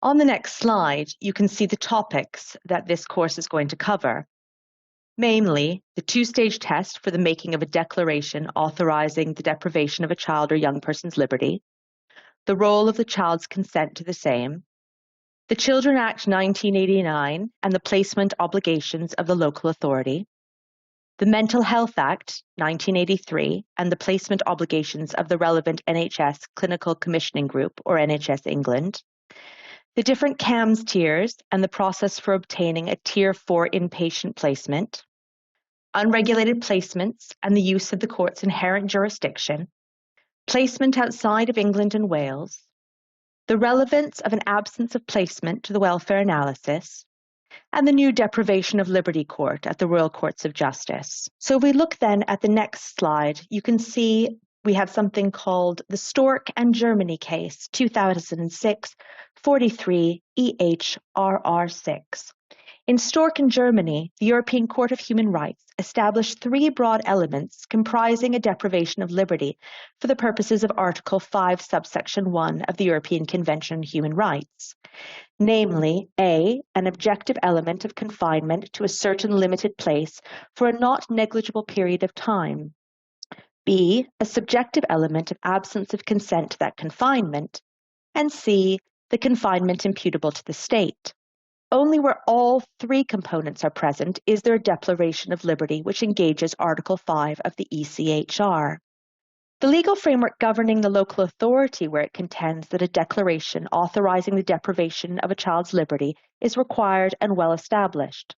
On the next slide, you can see the topics that this course is going to cover, namely the two-stage test for the making of a declaration authorizing the deprivation of a child or young person's liberty, the role of the child's consent to the same, the Children Act 1989 and the placement obligations of the local authority, the Mental Health Act 1983 and the placement obligations of the relevant NHS Clinical Commissioning Group, or NHS England, the different CAMS tiers and the process for obtaining a Tier 4 inpatient placement, unregulated placements and the use of the court's inherent jurisdiction, placement outside of England and Wales, the relevance of an absence of placement to the welfare analysis, and the new Deprivation of Liberty Court at the Royal Courts of Justice. So if we look then at the next slide, you can see we have something called the Stork and Germany case, 2006, 43 EHRR6. In Stork and Germany, the European Court of Human Rights established three broad elements comprising a deprivation of liberty for the purposes of Article 5, subsection 1 of the European Convention on Human Rights. Namely, A, an objective element of confinement to a certain limited place for a not negligible period of time. B, a subjective element of absence of consent to that confinement. And C, the confinement imputable to the state. Only where all three components are present is there a declaration of liberty which engages Article 5 of the ECHR. The legal framework governing the local authority where it contends that a declaration authorizing the deprivation of a child's liberty is required and well established.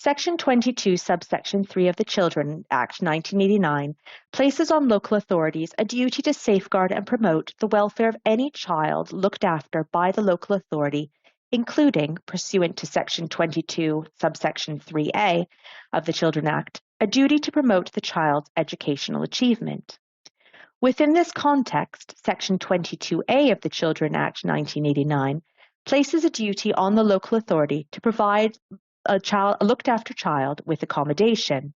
Section 22, subsection 3 of the Children Act 1989 places on local authorities a duty to safeguard and promote the welfare of any child looked after by the local authority, including, pursuant to Section 22, subsection 3A of the Children Act, a duty to promote the child's educational achievement. Within this context, Section 22A of the Children Act 1989 places a duty on the local authority to provide a looked-after child with accommodation.